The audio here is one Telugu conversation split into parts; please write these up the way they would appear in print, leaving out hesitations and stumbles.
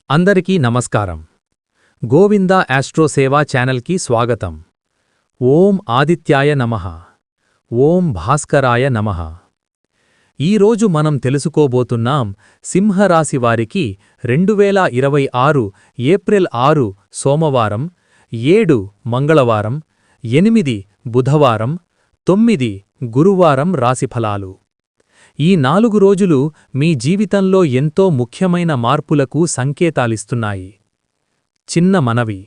అందరికీ నమస్కారం. గోవింద ఆస్ట్రో సేవా ఛానల్కి స్వాగతం. ఓం ఆదిత్యాయ నమః. ఓం భాస్కరాయ నమః. ఈరోజు మనం తెలుసుకోబోతున్నాం సింహరాశి వారికి 2026 ఏప్రిల్ 6 సోమవారం, 7 మంగళవారం, 8 బుధవారం, 9 గురువారం రాశిఫలాలు. ఈ 4 రోజులు మీ జీవితంలో ఎంతో ముఖ్యమైన మార్పులకు సంకేతాలిస్తున్నాయి. చిన్న మనవి,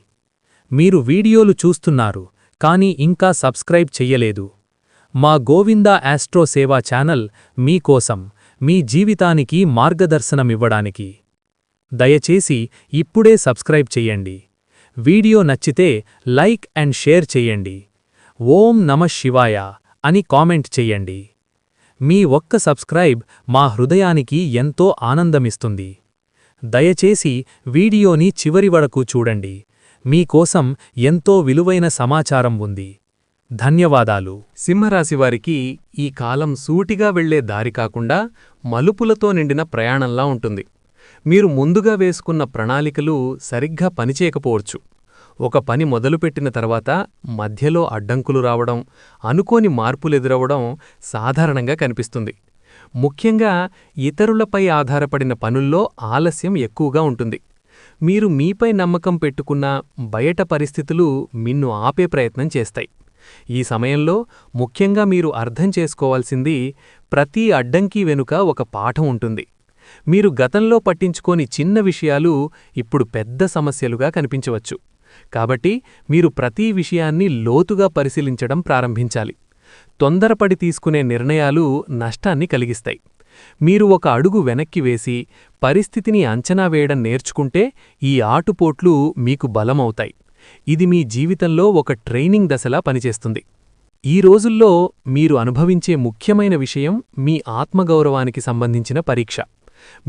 మీరు వీడియోలు చూస్తున్నారు కానీ ఇంకా సబ్స్క్రైబ్ చెయ్యలేదు. మా గోవింద ఆస్ట్రో సేవా ఛానల్ మీకోసం, మీ జీవితానికి మార్గదర్శనమివ్వడానికి. దయచేసి ఇప్పుడే సబ్స్క్రైబ్ చెయ్యండి. వీడియో నచ్చితే లైక్ అండ్ షేర్ చెయ్యండి. ఓం నమః శివాయ అని కామెంట్ చెయ్యండి. మీ ఒక్క సబ్స్క్రైబ్ మా హృదయానికి ఎంతో ఆనందమిస్తుంది. దయచేసి వీడియోని చివరి వరకు చూడండి. మీకోసం ఎంతో విలువైన సమాచారం ఉంది. ధన్యవాదాలు. సింహరాశివారికి ఈ కాలం సూటిగా వెళ్లే దారి కాకుండా మలుపులతో నిండిన ప్రయాణంలా ఉంటుంది. మీరు ముందుగా వేసుకున్న ప్రణాళికలు సరిగ్గా పనిచేయకపోవచ్చు. ఒక పని మొదలుపెట్టిన తర్వాత మధ్యలో అడ్డంకులు రావడం, అనుకోని మార్పులెదురవడం సాధారణంగా కనిపిస్తుంది. ముఖ్యంగా ఇతరులపై ఆధారపడిన పనుల్లో ఆలస్యం ఎక్కువగా ఉంటుంది. మీరు మీపై నమ్మకం పెట్టుకున్న బయట పరిస్థితులు మిన్ను ఆపే ప్రయత్నం చేస్తాయి. ఈ సమయంలో ముఖ్యంగా మీరు అర్థం చేసుకోవాల్సింది, ప్రతి అడ్డంకి వెనుక ఒక పాఠం ఉంటుంది. మీరు గతంలో పట్టించుకోని చిన్న విషయాలు ఇప్పుడు పెద్ద సమస్యలుగా కనిపించవచ్చు. కాబట్టి మీరు ప్రతి విషయాన్ని లోతుగా పరిశీలించడం ప్రారంభించాలి. తొందరపడి తీసుకునే నిర్ణయాలు నష్టాన్ని కలిగిస్తాయి. మీరు ఒక అడుగు వెనక్కి వేసి పరిస్థితిని అంచనా వేయడం నేర్చుకుంటే ఈ ఆటుపోట్లు మీకు బలమవుతాయి. ఇది మీ జీవితంలో ఒక ట్రైనింగ్ దశలా పనిచేస్తుంది. ఈ రోజుల్లో మీరు అనుభవించే ముఖ్యమైన విషయం మీ ఆత్మగౌరవానికి సంబంధించిన పరీక్ష.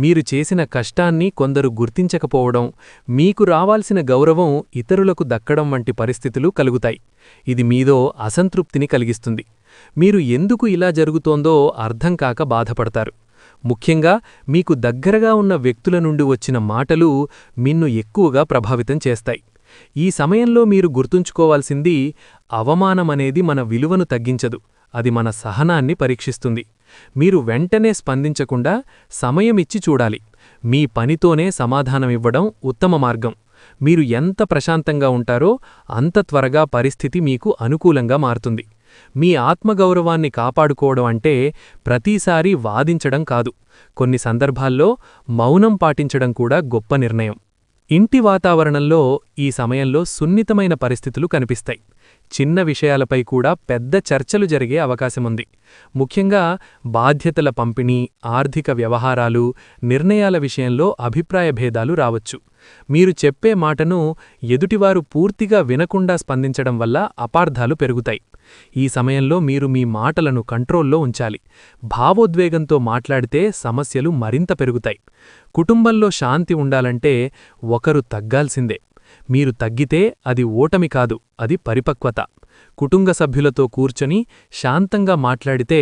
మీరు చేసిన కష్టాన్ని కొందరు గుర్తించకపోవడం, మీకు రావాల్సిన గౌరవం ఇతరులకు దక్కడం వంటి పరిస్థితులు కలుగుతాయి. ఇది మీదో అసంతృప్తిని కలిగిస్తుంది. మీరు ఎందుకు ఇలా జరుగుతోందో అర్థం కాక బాధపడతారు. ముఖ్యంగా మీకు దగ్గరగా ఉన్న వ్యక్తుల నుండి వచ్చిన మాటలు మిన్ను ఎక్కువగా ప్రభావితం చేస్తాయి. ఈ సమయంలో మీరు గుర్తుంచుకోవాల్సింది, అవమానమనేది మన విలువను తగ్గించదు, అది మన సహనాన్ని పరీక్షిస్తుంది. మీరు వెంటనే స్పందించకుండా సమయమిచ్చి చూడాలి. మీ పనితోనే సమాధానమివ్వడం ఉత్తమ మార్గం. మీరు ఎంత ప్రశాంతంగా ఉంటారో అంత త్వరగా పరిస్థితి మీకు అనుకూలంగా మారుతుంది. మీ ఆత్మగౌరవాన్ని కాపాడుకోవడం అంటే ప్రతిసారీ వాదించడం కాదు. కొన్ని సందర్భాల్లో మౌనం పాటించడం కూడా గొప్ప నిర్ణయం. ఇంటి వాతావరణంలో ఈ సమయంలో సున్నితమైన పరిస్థితులు కనిపిస్తాయి. చిన్న విషయాలపై కూడా పెద్ద చర్చలు జరిగే అవకాశముంది. ముఖ్యంగా బాధ్యతల పంపిణీ, ఆర్థిక వ్యవహారాలు, నిర్ణయాల విషయంలో అభిప్రాయ భేదాలు రావచ్చు. మీరు చెప్పే మాటను ఎదుటివారు పూర్తిగా వినకుండా స్పందించడం వల్ల అపార్థాలు పెరుగుతాయి. ఈ సమయంలో మీరు మీ మాటలను కంట్రోల్లో ఉంచాలి. భావోద్వేగంతో మాట్లాడితే సమస్యలు మరింత పెరుగుతాయి. కుటుంబంలో శాంతి ఉండాలంటే ఒకరు తగ్గాల్సిందే. మీరు తగ్గితే అది ఓటమి కాదు, అది పరిపక్వత. కుటుంబ సభ్యులతో కూర్చొని శాంతంగా మాట్లాడితే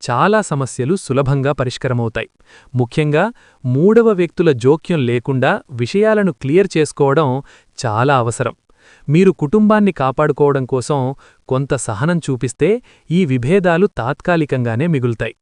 చాలా సమస్యలు సులభంగా పరిష్కారమవుతాయి. ముఖ్యంగా మూడవ వ్యక్తుల జోక్యం లేకుండా విషయాలను క్లియర్ చేసుకోవడం చాలా అవసరం. మీరు కుటుంబాన్ని కాపాడుకోవడం కోసం కొంత సహనం చూపిస్తే ఈ విభేదాలు తాత్కాలికంగానే మిగులుతాయి.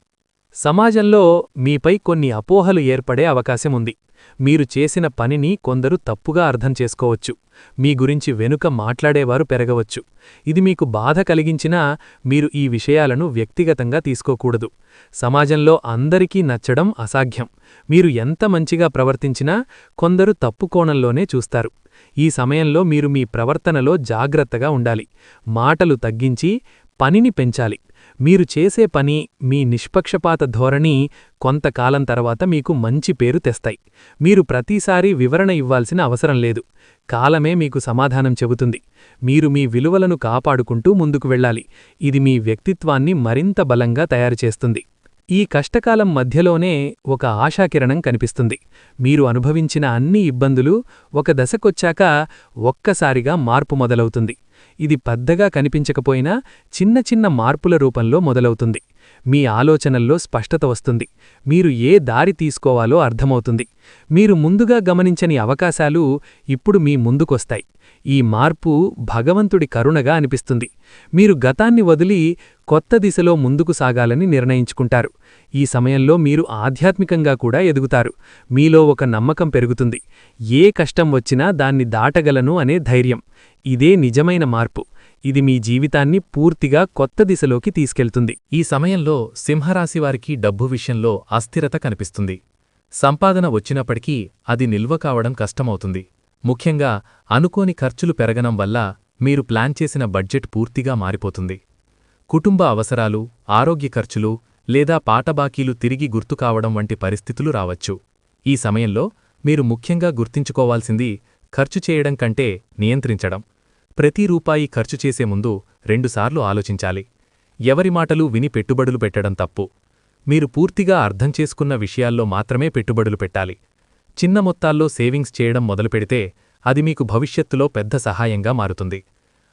సమాజంలో మీపై కొన్ని అపోహలు ఏర్పడే అవకాశముంది. మీరు చేసిన పనిని కొందరు తప్పుగా అర్థం చేసుకోవచ్చు. మీ గురించి వెనుక మాట్లాడేవారు పెరగవచ్చు. ఇది మీకు బాధ కలిగించినా మీరు ఈ విషయాలను వ్యక్తిగతంగా తీసుకోకూడదు. సమాజంలో అందరికీ నచ్చడం అసాధ్యం. మీరు ఎంత మంచిగా ప్రవర్తించినా కొందరు తప్పు కోణంలోనే చూస్తారు. ఈ సమయంలో మీరు మీ ప్రవర్తనలో జాగ్రత్తగా ఉండాలి. మాటలు తగ్గించి పనిని పెంచాలి. మీరు చేసే పని, మీ నిష్పక్షపాత ధోరణి కొంతకాలం తర్వాత మీకు మంచి పేరు తెస్తాయి. మీరు ప్రతిసారీ వివరణ ఇవ్వాల్సిన అవసరం లేదు. కాలమే మీకు సమాధానం చెబుతుంది. మీరు మీ విలువలను కాపాడుకుంటూ ముందుకు వెళ్ళాలి. ఇది మీ వ్యక్తిత్వాన్ని మరింత బలంగా తయారుచేస్తుంది. ఈ కష్టకాలం మధ్యలోనే ఒక ఆశాకిరణం కనిపిస్తుంది. మీరు అనుభవించిన అన్ని ఇబ్బందులు ఒక దశకొచ్చాక ఒక్కసారిగా మార్పు మొదలవుతుంది. ఇది పెద్దగా కనిపించకపోయినా చిన్న చిన్న మార్పుల రూపంలో మొదలవుతుంది. మీ ఆలోచనల్లో స్పష్టత వస్తుంది. మీరు ఏ దారి తీసుకోవాలో అర్థమవుతుంది. మీరు ముందుగా గమనించని అవకాశాలు ఇప్పుడు మీ ముందుకొస్తాయి. ఈ మార్పు భగవంతుడి కరుణగా అనిపిస్తుంది. మీరు గతాన్ని వదిలి కొత్త దిశలో ముందుకు సాగాలని నిర్ణయించుకుంటారు. ఈ సమయంలో మీరు ఆధ్యాత్మికంగా కూడా ఎదుగుతారు. మీలో ఒక నమ్మకం పెరుగుతుంది. ఏ కష్టం వచ్చినా దాన్ని దాటగలను అనే ధైర్యం. ఇదే నిజమైన మార్పు. ఇది మీ జీవితాన్ని పూర్తిగా కొత్త దిశలోకి తీసుకెళ్తుంది. ఈ సమయంలో సింహరాశివారికి డబ్బు విషయంలో అస్థిరత కనిపిస్తుంది. సంపాదన వచ్చినప్పటికీ అది నిల్వ కావడం కష్టమవుతుంది. ముఖ్యంగా అనుకోని ఖర్చులు పెరగడం వల్ల మీరు ప్లాన్ చేసిన బడ్జెట్ పూర్తిగా మారిపోతుంది. కుటుంబ అవసరాలు, ఆరోగ్య ఖర్చులు లేదా పాటబాకీలు తిరిగి గుర్తుకావడం వంటి పరిస్థితులు రావచ్చు. ఈ సమయంలో మీరు ముఖ్యంగా గుర్తుంచుకోవాల్సింది ఖర్చు చేయడం కంటే నియంత్రించడం. ప్రతి రూపాయి ఖర్చు చేసే ముందు 2 సార్లు ఆలోచించాలి. ఎవరి మాటలు విని పెట్టుబడులు పెట్టడం తప్పు. మీరు పూర్తిగా అర్థం చేసుకున్న విషయాల్లో మాత్రమే పెట్టుబడులు పెట్టాలి. చిన్న మొత్తాల్లో సేవింగ్స్ చేయడం మొదలుపెడితే అది మీకు భవిష్యత్తులో పెద్ద సహాయంగా మారుతుంది.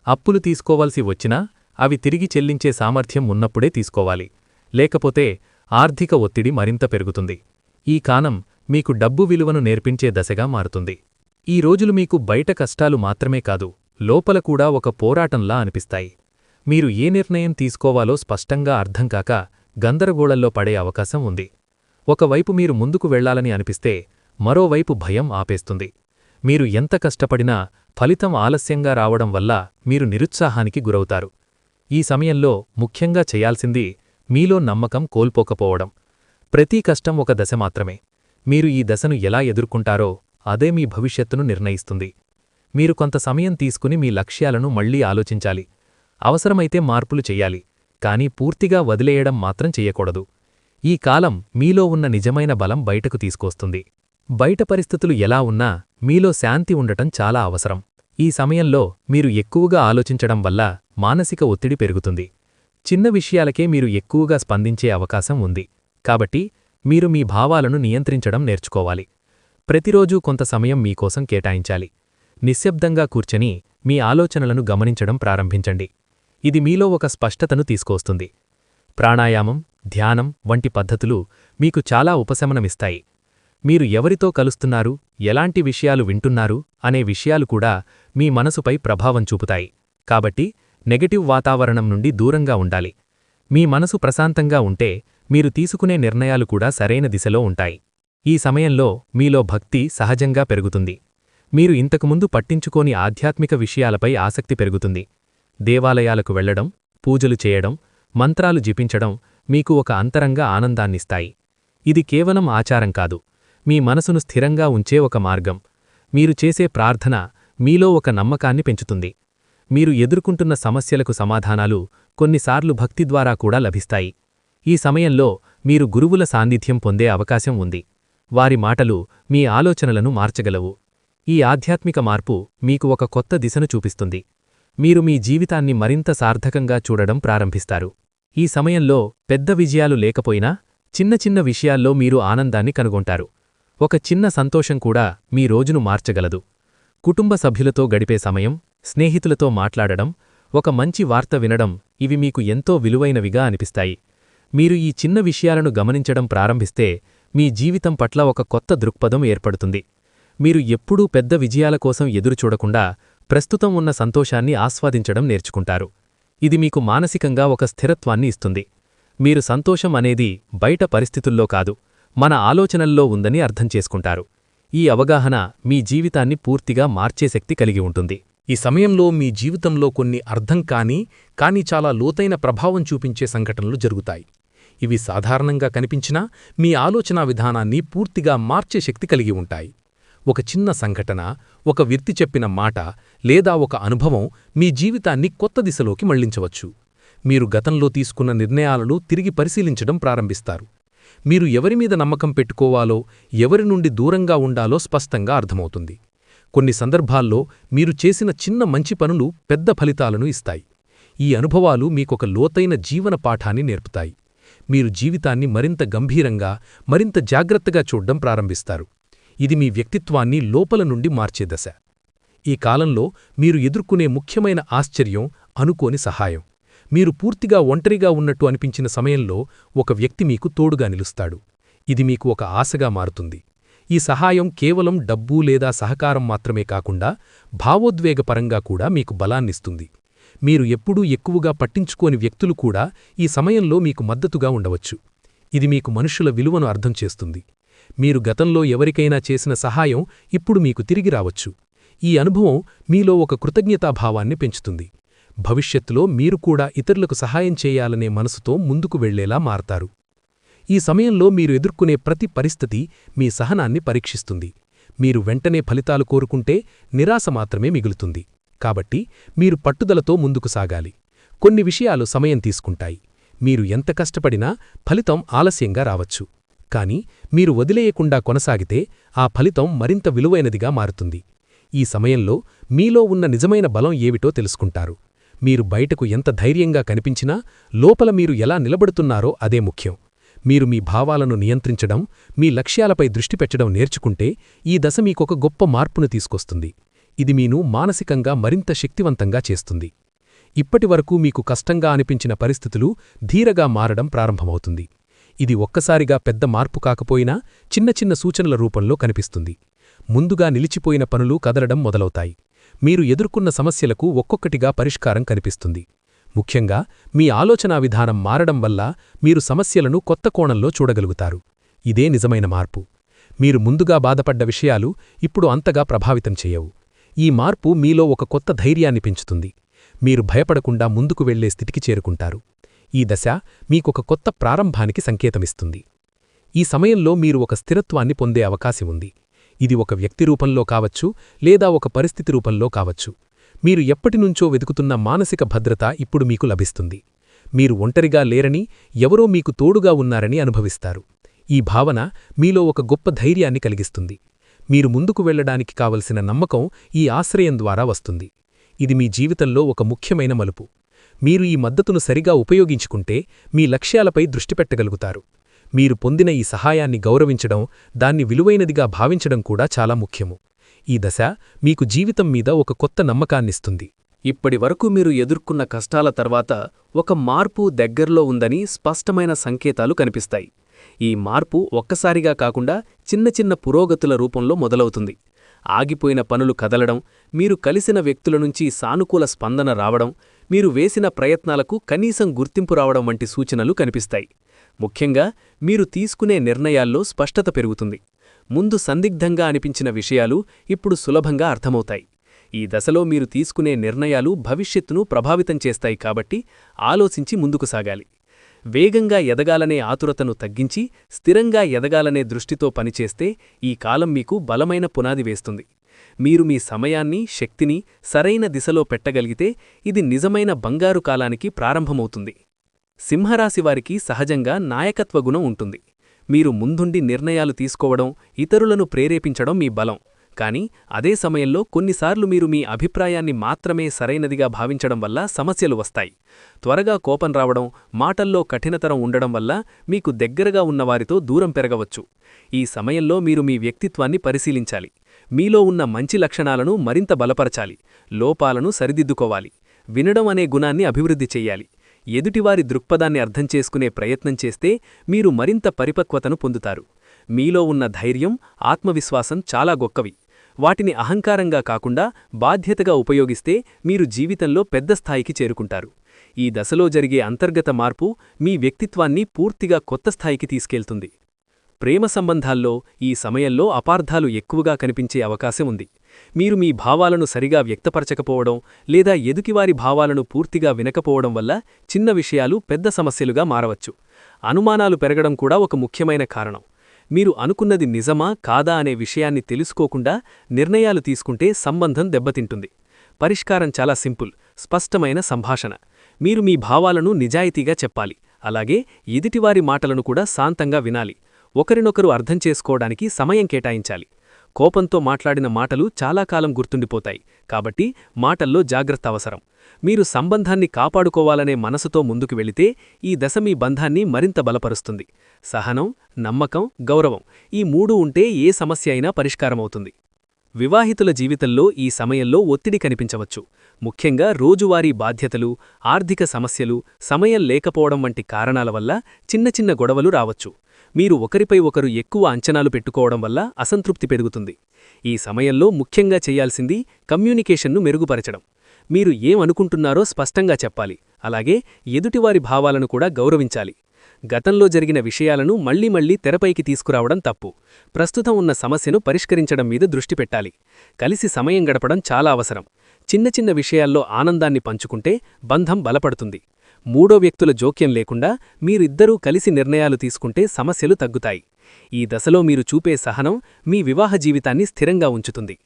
అప్పులు తీసుకోవాల్సి వచ్చినా అవి తిరిగి చెల్లించే సామర్థ్యం ఉన్నప్పుడే తీసుకోవాలి. లేకపోతే ఆర్థిక ఒత్తిడి మరింత పెరుగుతుంది. ఈ కాలం మీకు డబ్బు విలువను నేర్పించే దశగా మారుతుంది. ఈ రోజులు మీకు బయట కష్టాలు మాత్రమే కాదు, లోపల కూడా ఒక పోరాటంలా అనిపిస్తాయి. మీరు ఏ నిర్ణయం తీసుకోవాలో స్పష్టంగా అర్థంకాక గందరగోళంలో పడే అవకాశం ఉంది. ఒకవైపు మీరు ముందుకు వెళ్లాలని అనిపిస్తే మరోవైపు భయం ఆపేస్తుంది. మీరు ఎంత కష్టపడినా ఫలితం ఆలస్యంగా రావడం వల్ల మీరు నిరుత్సాహానికి గురవుతారు. ఈ సమయంలో ముఖ్యంగా చేయాల్సింది మీలో నమ్మకం కోల్పోకపోవడం. ప్రతి కష్టం ఒక దశ మాత్రమే. మీరు ఈ దశను ఎలా ఎదుర్కొంటారో అదే మీ భవిష్యత్తును నిర్ణయిస్తుంది. మీరు కొంత సమయం తీసుకుని మీ లక్ష్యాలను మళ్లీ ఆలోచించాలి. అవసరమైతే మార్పులు చెయ్యాలి, కానీ పూర్తిగా వదిలేయడం మాత్రం చెయ్యకూడదు. ఈ కాలం మీలో ఉన్న నిజమైన బలం బయటకు తీసుకొస్తుంది. బయట పరిస్థితులు ఎలా ఉన్నా మీలో శాంతి ఉండటం చాలా అవసరం. ఈ సమయంలో మీరు ఎక్కువగా ఆలోచించడం వల్ల మానసిక ఒత్తిడి పెరుగుతుంది. చిన్న విషయాలకే మీరు ఎక్కువగా స్పందించే అవకాశం ఉంది. కాబట్టి మీరు మీ భావాలను నియంత్రించడం నేర్చుకోవాలి. ప్రతిరోజూ కొంత సమయం మీకోసం కేటాయించాలి. నిశ్శబ్దంగా కూర్చొని మీ ఆలోచనలను గమనించడం ప్రారంభించండి. ఇది మీలో ఒక స్పష్టతను తీసుకొస్తుంది. ప్రాణాయామం, ధ్యానం వంటి పద్ధతులు మీకు చాలా ఉపశమనమిస్తాయి. మీరు ఎవరితో కలుస్తున్నారు, ఎలాంటి విషయాలు వింటున్నారు అనే విషయాలు కూడా మీ మనసుపై ప్రభావం చూపుతాయి. కాబట్టి నెగటివ్ వాతావరణం నుండి దూరంగా ఉండాలి. మీ మనసు ప్రశాంతంగా ఉంటే మీరు తీసుకునే నిర్ణయాలు కూడా సరైన దిశలో ఉంటాయి. ఈ సమయంలో మీలో భక్తి సహజంగా పెరుగుతుంది. మీరు ఇంతకుముందు పట్టించుకోని ఆధ్యాత్మిక విషయాలపై ఆసక్తి పెరుగుతుంది. దేవాలయాలకు వెళ్లడం, పూజలు చేయడం, మంత్రాలు జపించడం మీకు ఒక అంతరంగ ఆనందాన్నిస్తాయి. ఇది కేవలం ఆచారం కాదు, మీ మనసును స్థిరంగా ఉంచే ఒక మార్గం. మీరు చేసే ప్రార్థన మీలో ఒక నమ్మకాన్ని పెంచుతుంది. మీరు ఎదుర్కొంటున్న సమస్యలకు సమాధానాలు కొన్నిసార్లు భక్తి ద్వారా కూడా లభిస్తాయి. ఈ సమయంలో మీరు గురువుల సాన్నిధ్యం పొందే అవకాశం ఉంది. వారి మాటలు మీ ఆలోచనలను మార్చగలవు. ఈ ఆధ్యాత్మిక మార్పు మీకు ఒక కొత్త దిశను చూపిస్తుంది. మీరు మీ జీవితాన్ని మరింత సార్థకంగా చూడడం ప్రారంభిస్తారు. ఈ సమయంలో పెద్ద విజయాలు లేకపోయినా చిన్న చిన్న విషయాల్లో మీరు ఆనందాన్ని కనుగొంటారు. ఒక చిన్న సంతోషం కూడా మీ రోజును మార్చగలదు. కుటుంబ సభ్యులతో గడిపే సమయం, స్నేహితులతో మాట్లాడడం, ఒక మంచి వార్త వినడం ఇవి మీకు ఎంతో విలువైనవిగా అనిపిస్తాయి. మీరు ఈ చిన్న విషయాలను గమనించడం ప్రారంభిస్తే మీ జీవితం పట్ల ఒక కొత్త దృక్పథం ఏర్పడుతుంది. మీరు ఎప్పుడూ పెద్ద విజయాల కోసం ఎదురుచూడకుండా ప్రస్తుతం ఉన్న సంతోషాన్ని ఆస్వాదించడం నేర్చుకుంటారు. ఇది మీకు మానసికంగా ఒక స్థిరత్వాన్ని ఇస్తుంది. మీరు సంతోషం అనేది బయట పరిస్థితుల్లో కాదు, మన ఆలోచనల్లో ఉందని అర్థం చేసుకుంటారు. ఈ అవగాహన మీ జీవితాన్ని పూర్తిగా మార్చే శక్తి కలిగి ఉంటుంది. ఈ సమయంలో మీ జీవితంలో కొన్ని అర్థం కానీ చాలా లోతైన ప్రభావం చూపించే సంఘటనలు జరుగుతాయి. ఇవి సాధారణంగా కనిపించినా మీ ఆలోచనా విధానాన్ని పూర్తిగా మార్చే శక్తి కలిగి ఉంటాయి. ఒక చిన్న సంఘటన, ఒక వ్యక్తి చెప్పిన మాట లేదా ఒక అనుభవం మీ జీవితాన్ని కొత్త దిశలోకి మళ్లించవచ్చు. మీరు గతంలో తీసుకున్న నిర్ణయాలను తిరిగి పరిశీలించడం ప్రారంభిస్తారు. మీరు ఎవరిమీద నమ్మకం పెట్టుకోవాలో, ఎవరి నుండి దూరంగా ఉండాలో స్పష్టంగా అర్థమవుతుంది. కొన్ని సందర్భాల్లో మీరు చేసిన చిన్న మంచి పనులు పెద్ద ఫలితాలను ఇస్తాయి. ఈ అనుభవాలు మీకొక లోతైన జీవన పాఠాన్ని నేర్పుతాయి. మీరు జీవితాన్ని మరింత గంభీరంగా, మరింత జాగ్రత్తగా చూడ్డం ప్రారంభిస్తారు. ఇది మీ వ్యక్తిత్వాన్ని లోపల నుండి మార్చే దశ. ఈ కాలంలో మీరు ఎదుర్కొనే ముఖ్యమైన ఆశ్చర్యం అనుకోని సహాయం. మీరు పూర్తిగా ఒంటరిగా ఉన్నట్టు అనిపించిన సమయంలో ఒక వ్యక్తి మీకు తోడుగా నిలుస్తాడు. ఇది మీకు ఒక ఆశగా మారుతుంది. ఈ సహాయం కేవలం డబ్బు లేదా సహకారం మాత్రమే కాకుండా భావోద్వేగపరంగా కూడా మీకు బలాన్నిస్తుంది. మీరు ఎప్పుడూ ఎక్కువగా పట్టించుకోని వ్యక్తులు కూడా ఈ సమయంలో మీకు మద్దతుగా ఉండవచ్చు. ఇది మీకు మనుషుల విలువను అర్థం చేస్తుంది. మీరు గతంలో ఎవరికైనా చేసిన సహాయం ఇప్పుడు మీకు తిరిగి రావచ్చు. ఈ అనుభవం మీలో ఒక కృతజ్ఞతాభావాన్ని పెంచుతుంది. భవిష్యత్తులో మీరు కూడా ఇతరులకు సహాయం చేయాలనే మనసుతో ముందుకు వెళ్లేలా మారతారు. ఈ సమయంలో మీరు ఎదుర్కొనే ప్రతి పరిస్థితి మీ సహనాన్ని పరీక్షిస్తుంది. మీరు వెంటనే ఫలితాలు కోరుకుంటే నిరాశ మాత్రమే మిగులుతుంది. కాబట్టి మీరు పట్టుదలతో ముందుకు సాగాలి. కొన్ని విషయాలు సమయం తీసుకుంటాయి. మీరు ఎంత కష్టపడినా ఫలితం ఆలస్యంగా రావచ్చు. కాని మీరు వదిలేయకుండా కొనసాగితే ఆ ఫలితం మరింత విలువైనదిగా మారుతుంది. ఈ సమయంలో మీలో ఉన్న నిజమైన బలం ఏమిటో తెలుసుకుంటారు. మీరు బయటకు ఎంత ధైర్యంగా కనిపించినా లోపల మీరు ఎలా నిలబడుతున్నారో అదే ముఖ్యం. మీరు మీ భావాలను నియంత్రించడం, మీ లక్ష్యాలపై దృష్టి పెట్టడం నేర్చుకుంటే ఈ దశ మీకొక గొప్ప మార్పును తీసుకొస్తుంది. ఇది మీను మానసికంగా మరింత శక్తివంతంగా చేస్తుంది. ఇప్పటివరకు మీకు కష్టంగా అనిపించిన పరిస్థితులు ధీరగా మారడం ప్రారంభమవుతుంది. ఇది ఒక్కసారిగా పెద్ద మార్పు కాకపోయినా చిన్న చిన్న సూచనల రూపంలో కనిపిస్తుంది. ముందుగా నిలిచిపోయిన పనులు కదలడం మొదలవుతాయి. మీరు ఎదుర్కొన్న సమస్యలకు ఒక్కొక్కటిగా పరిష్కారం కనిపిస్తుంది. ముఖ్యంగా మీ ఆలోచనా విధానం మారడం వల్ల మీరు సమస్యలను కొత్త కోణంలో చూడగలుగుతారు. ఇదే నిజమైన మార్పు. మీరు ముందుగా బాధపడ్డ విషయాలు ఇప్పుడు అంతగా ప్రభావితం చేయవు. ఈ మార్పు మీలో ఒక కొత్త ధైర్యాన్ని పెంచుతుంది. మీరు భయపడకుండా ముందుకు వెళ్లే స్థితికి చేరుకుంటారు. ఈ దశ మీకొక కొత్త ప్రారంభానికి సంకేతమిస్తుంది. ఈ సమయంలో మీరు ఒక స్థిరత్వాన్ని పొందే అవకాశం ఉంది. ఇది ఒక వ్యక్తి రూపంలో కావచ్చు, లేదా ఒక పరిస్థితి రూపంలో కావచ్చు. మీరు ఎప్పటినుంచో వెతుకుతున్న మానసిక భద్రత ఇప్పుడు మీకు లభిస్తుంది. మీరు ఒంటరిగా లేరని, ఎవరో మీకు తోడుగా ఉన్నారని అనుభవిస్తారు. ఈ భావన మీలో ఒక గొప్ప ధైర్యాన్ని కలిగిస్తుంది. మీరు ముందుకు వెళ్లడానికి కావలసిన నమ్మకం ఈ ఆశ్రయం ద్వారా వస్తుంది. ఇది మీ జీవితంలో ఒక ముఖ్యమైన మలుపు. మీరు ఈ మద్దతును సరిగా ఉపయోగించుకుంటే మీ లక్ష్యాలపై దృష్టి పెట్టగలుగుతారు. మీరు పొందిన ఈ సహాయాన్ని గౌరవించడం, దాన్ని విలువైనదిగా భావించడం కూడా చాలా ముఖ్యము. ఈ దశ మీకు జీవితం మీద ఒక కొత్త నమ్మకాన్నిస్తుంది. ఇప్పటివరకు మీరు ఎదుర్కొన్న కష్టాల తర్వాత ఒక మార్పు దగ్గర్లో ఉందని స్పష్టమైన సంకేతాలు కనిపిస్తాయి. ఈ మార్పు ఒక్కసారిగా కాకుండా చిన్న చిన్న పురోగతుల రూపంలో మొదలవుతుంది. ఆగిపోయిన పనులు కదలడం, మీరు కలిసిన వ్యక్తుల నుంచి సానుకూల స్పందన రావడం, మీరు వేసిన ప్రయత్నాలకు కనీసం గుర్తింపు రావడం వంటి సూచనలు కనిపిస్తాయి. ముఖ్యంగా మీరు తీసుకునే నిర్ణయాల్లో స్పష్టత పెరుగుతుంది. ముందు సందిగ్ధంగా అనిపించిన విషయాలు ఇప్పుడు సులభంగా అర్థమవుతాయి. ఈ దశలో మీరు తీసుకునే నిర్ణయాలు భవిష్యత్తును ప్రభావితం చేస్తాయి కాబట్టి ఆలోచించి ముందుకు సాగాలి. వేగంగా ఎదగాలనే ఆతురతను తగ్గించి స్థిరంగా ఎదగాలనే దృష్టితో పనిచేస్తే ఈ కాలం మీకు బలమైన పునాది వేస్తుంది. మీరు మీ సమయాన్ని, శక్తిని సరైన దిశలో పెట్టగలిగితే ఇది నిజమైన బంగారు కాలానికి ప్రారంభమవుతుంది. సింహరాశివారికి సహజంగా నాయకత్వ గుణం ఉంటుంది. మీరు ముందుండి నిర్ణయాలు తీసుకోవడం, ఇతరులను ప్రేరేపించడం మీ బలం. కానీ అదే సమయంలో కొన్నిసార్లు మీరు మీ అభిప్రాయాన్ని మాత్రమే సరైనదిగా భావించడం వల్ల సమస్యలు వస్తాయి. త్వరగా కోపం రావడం, మాటల్లో కఠినతరం ఉండడం వల్ల మీకు దగ్గరగా ఉన్నవారితో దూరం పెరగవచ్చు. ఈ సమయంలో మీరు మీ వ్యక్తిత్వాన్ని పరిశీలించాలి. మీలో ఉన్న మంచి లక్షణాలను మరింత బలపరచాలి. లోపాలను సరిదిద్దుకోవాలి. వినడం అనే గుణాన్ని అభివృద్ధి చెయ్యాలి. ఎదుటివారి దృక్పథాన్ని అర్థం చేసుకునే ప్రయత్నం చేస్తే మీరు మరింత పరిపక్వతను పొందుతారు. మీలో ఉన్న ధైర్యం, ఆత్మవిశ్వాసం చాలా గొప్పవి. వాటిని అహంకారంగా కాకుండా బాధ్యతగా ఉపయోగిస్తే మీరు జీవితంలో పెద్ద స్థాయికి చేరుకుంటారు. ఈ దశలో జరిగే అంతర్గత మార్పు మీ వ్యక్తిత్వాన్ని పూర్తిగా కొత్త స్థాయికి తీసుకెళ్తుంది. ప్రేమ సంబంధాల్లో ఈ సమయంలో అపార్థాలు ఎక్కువగా కనిపించే అవకాశం ఉంది. మీరు మీ భావాలను సరిగా వ్యక్తపరచకపోవడం లేదా ఎదుటివారి భావాలను పూర్తిగా వినకపోవడం వల్ల చిన్న విషయాలు పెద్ద సమస్యలుగా మారవచ్చు. అనుమానాలు పెరగడం కూడా ఒక ముఖ్యమైన కారణం. మీరు అనుకున్నది నిజమా కాదా అనే విషయాన్ని తెలుసుకోకుండా నిర్ణయాలు తీసుకుంటే సంబంధం దెబ్బతింటుంది. పరిష్కారం చాలా సింపుల్, స్పష్టమైన సంభాషణ. మీరు మీ భావాలను నిజాయితీగా చెప్పాలి. అలాగే ఎదుటివారి మాటలను కూడా శాంతంగా వినాలి. ఒకరినొకరు అర్థం చేసుకోవడానికి సమయం కేటాయించాలి. కోపంతో మాట్లాడిన మాటలు చాలా కాలం గుర్తుండిపోతాయి. కాబట్టి మాటల్లో జాగ్రత్త అవసరం. మీరు సంబంధాన్ని కాపాడుకోవాలనే మనసుతో ముందుకు వెళితే ఈ దశ మీ బంధాన్ని మరింత బలపరుస్తుంది. సహనం, నమ్మకం, గౌరవం ఈ మూడు ఉంటే ఏ సమస్య అయినా పరిష్కారమవుతుంది. వివాహితుల జీవితంలో ఈ సమయంలో ఒత్తిడి కనిపించవచ్చు. ముఖ్యంగా రోజువారీ బాధ్యతలు, ఆర్థిక సమస్యలు, సమయం లేకపోవడం వంటి కారణాల వల్ల చిన్న చిన్న గొడవలు రావచ్చు. మీరు ఒకరిపై ఒకరు ఎక్కువ అంచనాలు పెట్టుకోవడం వల్ల అసంతృప్తి పెరుగుతుంది. ఈ సమయంలో ముఖ్యంగా చేయాల్సింది కమ్యూనికేషన్ను మెరుగుపరచడం. మీరు ఏమనుకుంటున్నారో స్పష్టంగా చెప్పాలి. అలాగే ఎదుటివారి భావాలను కూడా గౌరవించాలి. గతంలో జరిగిన విషయాలను మళ్లీ తెరపైకి తీసుకురావడం తప్పు. ప్రస్తుతం ఉన్న సమస్యను పరిష్కరించడం మీద దృష్టి పెట్టాలి. కలిసి సమయం గడపడం చాలా అవసరం. చిన్న చిన్న విషయాల్లో ఆనందాన్ని పంచుకుంటే బంధం బలపడుతుంది. మూడో వ్యక్తుల జోక్యం లేకుండా మీరిద్దరూ కలిసి నిర్ణయాలు తీసుకుంటే సమస్యలు తగ్గుతాయి. ఈ దశలో మీరు చూపే సహనం మీ వివాహ జీవితాన్ని స్థిరంగా ఉంచుతుంది.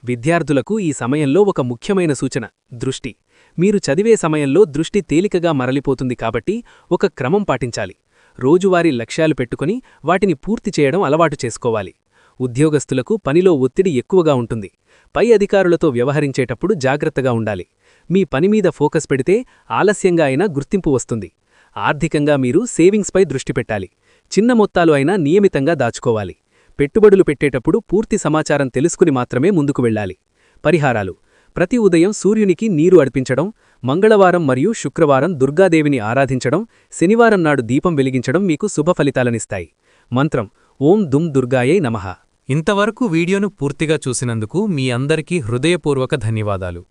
విద్యార్థులకు ఈ సమయంలో ఒక ముఖ్యమైన సూచన: దృష్టి. మీరు చదివే సమయంలో దృష్టి తేలికగా మరలిపోతుంది కాబట్టి ఒక క్రమం పాటించాలి. రోజువారీ లక్ష్యాలు పెట్టుకుని వాటిని పూర్తి చేయడం అలవాటు చేసుకోవాలి. ఉద్యోగస్తులకు పనిలో ఒత్తిడి ఎక్కువగా ఉంటుంది. పై అధికారులతో వ్యవహరించేటప్పుడు జాగ్రత్తగా ఉండాలి. మీ పనిమీద ఫోకస్ పెడితే ఆలస్యంగా అయినా గుర్తింపు వస్తుంది. ఆర్థికంగా మీరు సేవింగ్స్పై దృష్టి పెట్టాలి. చిన్న మొత్తాలు అయినా నియమితంగా దాచుకోవాలి. పెట్టుబడులు పెట్టేటప్పుడు పూర్తి సమాచారం తెలుసుకుని మాత్రమే ముందుకు వెళ్ళాలి. పరిహారాలు: ప్రతి ఉదయం సూర్యునికి నీరు అర్పించడం, మంగళవారం మరియు శుక్రవారం దుర్గాదేవిని ఆరాధించడం, శనివారం నాడు దీపం వెలిగించడం మీకు శుభ ఫలితాలనిస్తాయి. మంత్రం: ఓం దుమ్ దుర్గాయై నమః. ఇంతవరకు వీడియోను పూర్తిగా చూసినందుకు మీ అందరికీ హృదయపూర్వక ధన్యవాదాలు.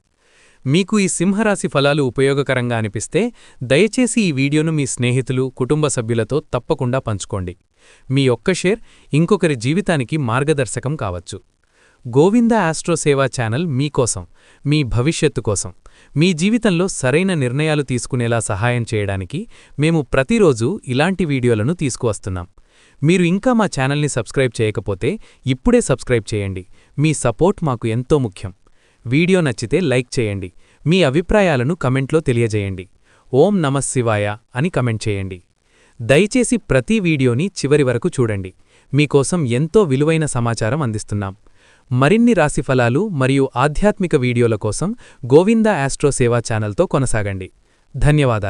మీకు ఈ సింహరాశి ఫలాలు ఉపయోగకరంగా అనిపిస్తే దయచేసి ఈ వీడియోను మీ స్నేహితులు, కుటుంబ సభ్యులతో తప్పకుండా పంచుకోండి. మీ ఒక్క షేర్ ఇంకొకరి జీవితానికి మార్గదర్శకం కావచ్చు. గోవింద ఆస్ట్రో సేవా ఛానల్ మీకోసం, మీ భవిష్యత్తు కోసం, మీ జీవితంలో సరైన నిర్ణయాలు తీసుకునేలా సహాయం చేయడానికి మేము ప్రతిరోజూ ఇలాంటి వీడియోలను తీసుకువస్తున్నాం. మీరు ఇంకా మా ఛానల్ని సబ్స్క్రైబ్ చేయకపోతే ఇప్పుడే సబ్స్క్రైబ్ చేయండి. మీ సపోర్ట్ మాకు ఎంతో ముఖ్యం. వీడియో నచ్చితే లైక్ చేయండి. మీ అభిప్రాయాలను కమెంట్లో తెలియజేయండి. ఓం నమః శివాయ అని కమెంట్ చేయండి. దయచేసి ప్రతి వీడియోని చివరి వరకు చూడండి. మీకోసం ఎంతో విలువైన సమాచారం అందిస్తున్నాం. మరిన్ని రాశిఫలాలు మరియు ఆధ్యాత్మిక వీడియోల కోసం గోవింద ఆస్ట్రో సేవా ఛానల్తో కొనసాగండి. ధన్యవాదాలు.